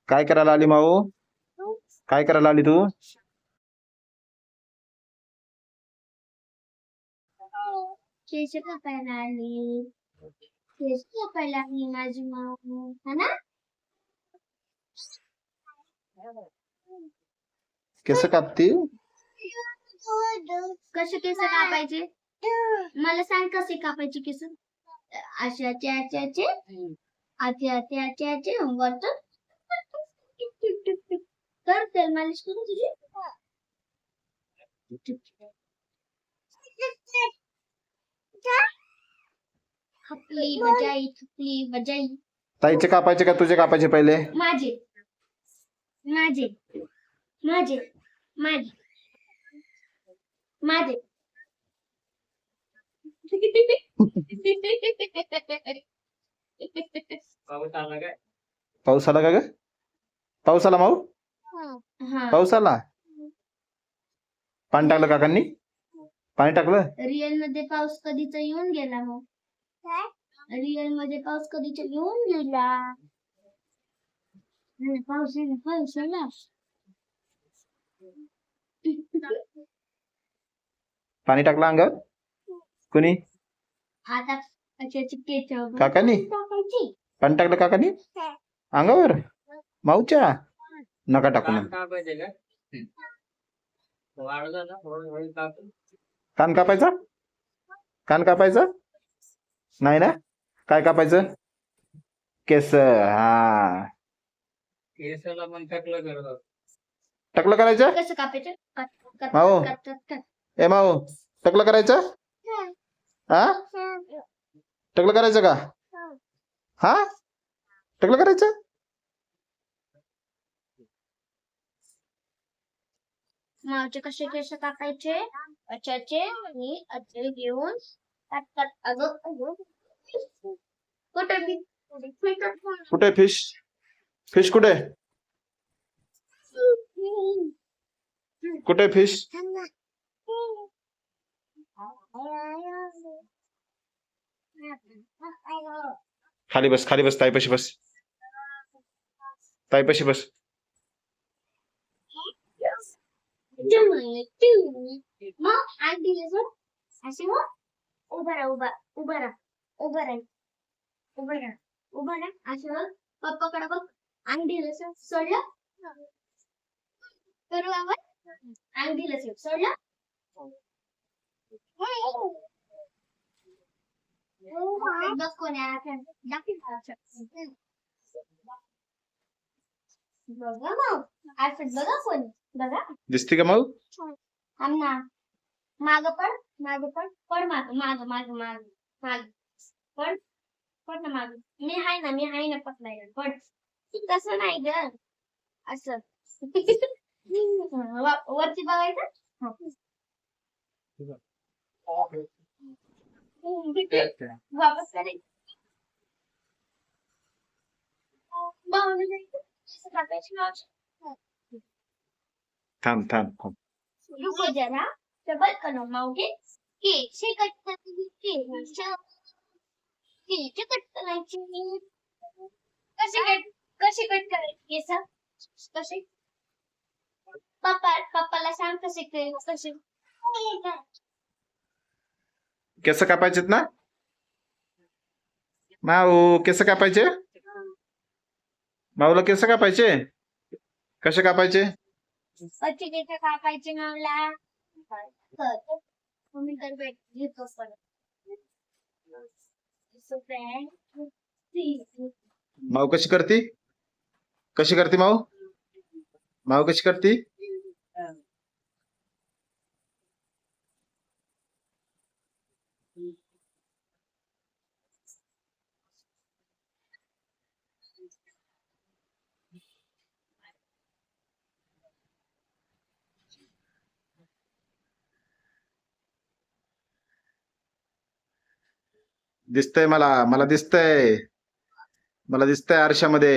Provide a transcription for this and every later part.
काय करायला आली माऊ? काय करायला आली तू? केस कापायला आली. केस कापायला आली माझी माऊ, है ना? केस कापती? कसे केस कापायचे? मला सांग कसे कापायचे केस? असे असे असे असे असे असे असे असे वरतून कर तेल मालिश करू तुझी. खपली बजाई खपली बजाई. ताईचे कापायचे का तुझे कापायचे पहिले? माझे माझे माझे माझे माझे. पाऊस आला का ग? पाऊस आला माऊ? हा पाऊस आला? पाणी टाकलं काकांनी? पाणी टाकलं? रिअल मध्ये पाऊस कधीचा येऊन गेला मग. रिअल मध्ये पाऊस कधीचा येऊन गेला. पाऊस आला पाऊस आला. पाणी टाकलं अंगावर? कुणी? आता अशी केचप काकांनी? टाकायची. पाणी टाकलं काकांनी अंगावर? माऊच्या नका टाकू ना. कान कापायचा? कान कापायचं नाही ना? काय कापायचं? केस. हा केसाला पण टकलं करतात. टकलं करायचं? कसं कापायचं? कट कट माऊ. Cut cut cut. ए माऊ टकलं करायचं? हा टकलं करायचं का? हा टकलं करायचं? मावचे कसे केस कापायचे? अचाचे आणि अचे घेऊन कट कट. अगं अगं कुठे मी कुठे फिश? फिश कुठे? कुठे फिश? खाली बस खाली बस ताईपाशी बस. ताईपाशी बस. मग आग दिले सर असे मग उभा राहा उभा उभा राहा उभा राहा उभा राहा उभा राहा असं बघ. पप्पाकडे बघ. आग दिलं सर सोडलं करू आपण. आग दिलं सर सोडलं. बघ कोणी आहे बघा मग आफत बघा कोणी बघा. दिसते का माऊ? थांब ना. माग पड पड माग माग माग माग माग पड पड ना माग. मी हाय ना पकडलाय पड. तसं नाही ग असं. वरती बघायचं. वापस करायचं. बाहून जायचं. असं टाकायचं ना. थांब थांब थांब. रुको जरा सबर करो माऊगे. केशे कट करायची केशे कट करायची. कसे कट करायचे केस? कसे? पप्पाला सांग कसे. केस कापायचेत ना माऊ? केस कापायचे? माऊला केस कापायचे? कसे कापायचे? कसे केस कापायचे माऊला? मम्मी तर भेट घेतो परत. माऊ कशी करती? कशी करते माऊ? माऊ कशी करती? दिसतंय मला दिसतंय. मला दिसतंय आरशामध्ये.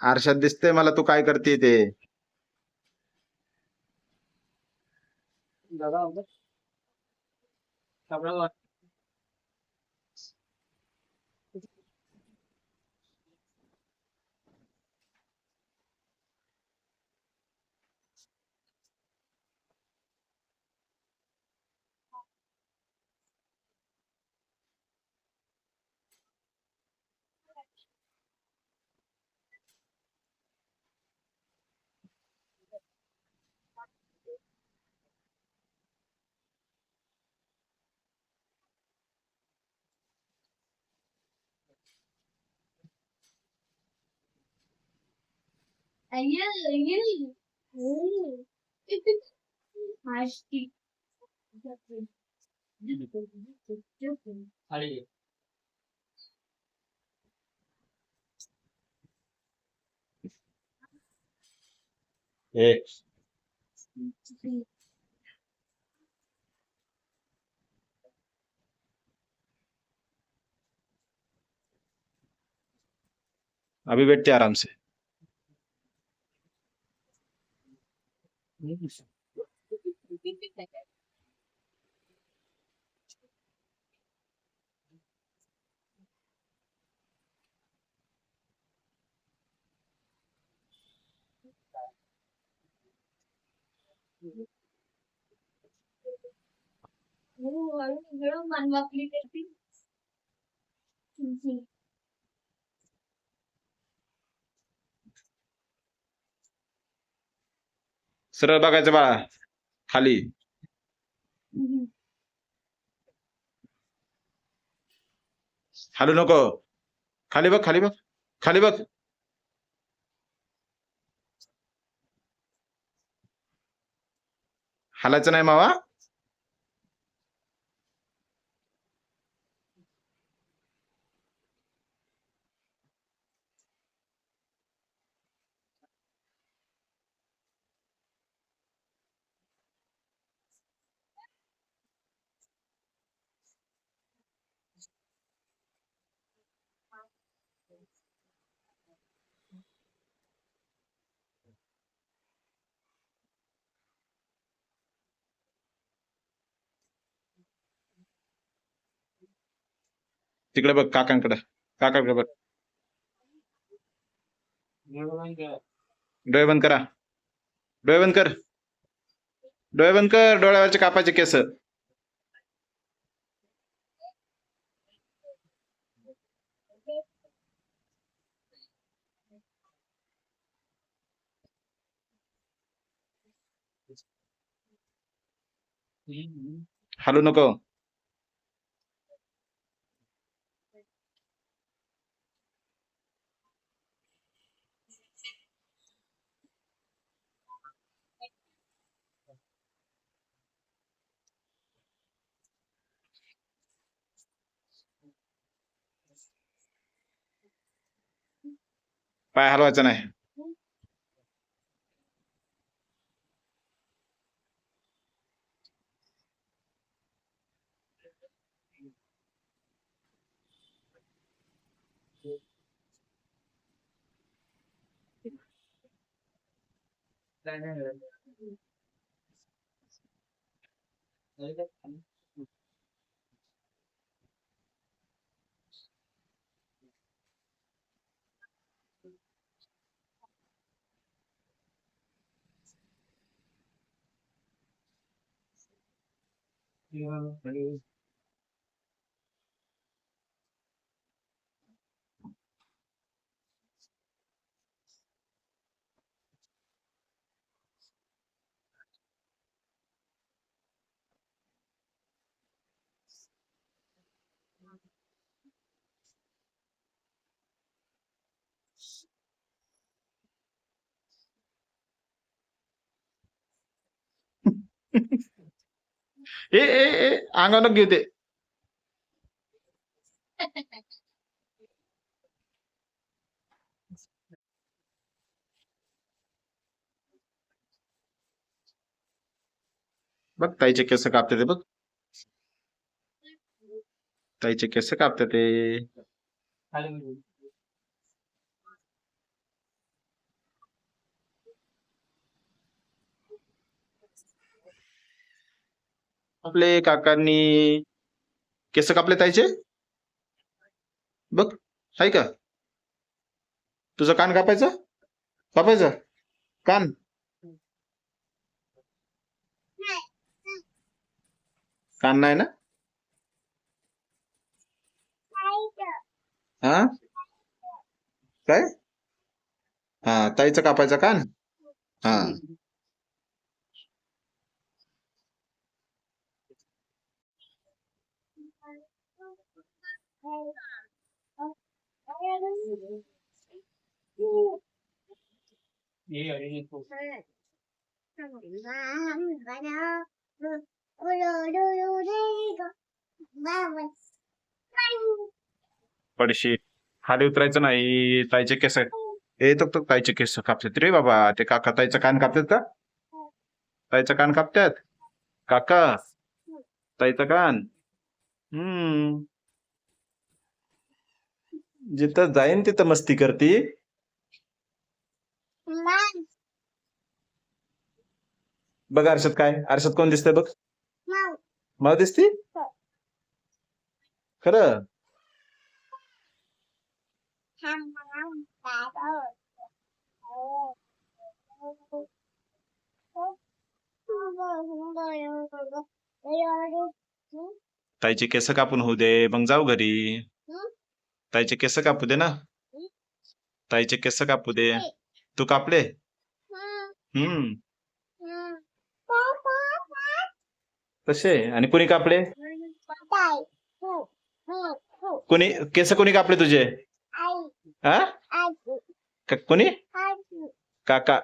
आरशात दिसतंय मला तू काय करते ते. दादा अय्यो, अय्यो. हम्म. मस्ती. थाळी घे. ए अभी बैठते आराम से. हळू मनवाकली करती. सरळ बघायचं बाळा खाली. हालू नको. खाली बघ, खाली बघ, खाली बघ. हालायचं नाही मावा. तिकडे बघ काकांकडे. काकांकडे बघ. डोळे बंद करा. डोळे बंद कर. डोळे बंद कर. डोळ्यावरचे कापायचे केस. हालू नको. पाय हलवायचा नाही. ए अंगावर घेऊ दे. बघ ताईचे केस कापते ते बघ. ताईचे केस कापते ते. आपले काकांनी केस कापले ताईचे. बघ हाय का. तुझं कान कापायचं. कापायचं कान. कान नाही ना. हा काय. हा ताईचं कापायचं कान. हा हे हरिणी खूप. पडशी खाली उतरायचं नाही. ताईचे केस तो ताईचे केस कापतात रे बाबा. ते काका ताईचा कान कापतात का? ताईचा कान कापतात काका? ताईचा कान. जिथं जाईन तिथं मस्ती करती. बघ आरशात काय? आरशात कोण दिसतंय बघ. मला दिसती खरं? ताईचे केस कापून होऊ दे मग जाऊ घरी. ताईचे केस कापू दे ना. ताईचे केस कापू दे. तू कापले? कसे? आणि कुणी कापले? कुणी केस कुणी कापले तुझे? हा? कुणी? काका.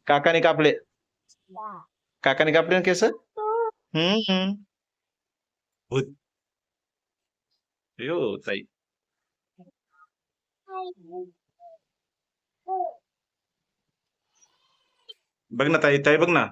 काकाने कापले. काकाने कापले ना केस? भूत. यो ताई. बघ ना ताई. ताई बघ ना.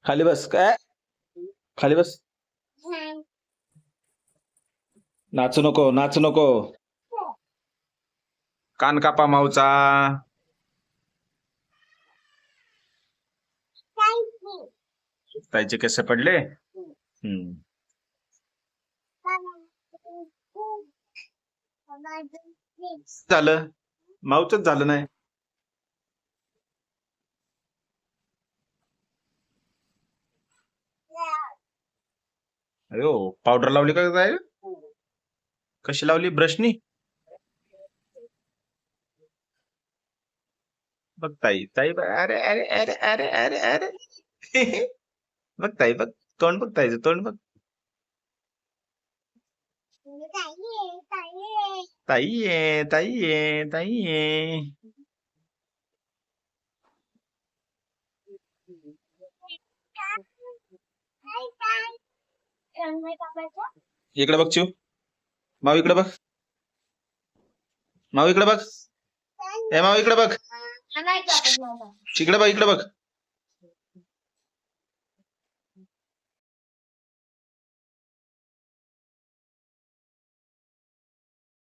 खाली बस. काय? खाली बस. नाचू नको. नाचू नको. कान कापा माऊचा. ताईचे केस पडले. झालं. माऊच झालं नाही. अयो पावडर लावली का काय? कशी लावली? ब्रशनी? बघ ताई. ताई बघ. अरे अरे अरे अरे अरे अरे. बघ ताई बघ. तोंड बघ ताईचं. तोंड बघ. ताई ये. ताई ये. ताई ये. इकडे बघ चिव. माऊ इकडे बघ. माऊ इकडे बघ. ए माऊ इकडे बघ. इकडे बघ. इकडे बघ.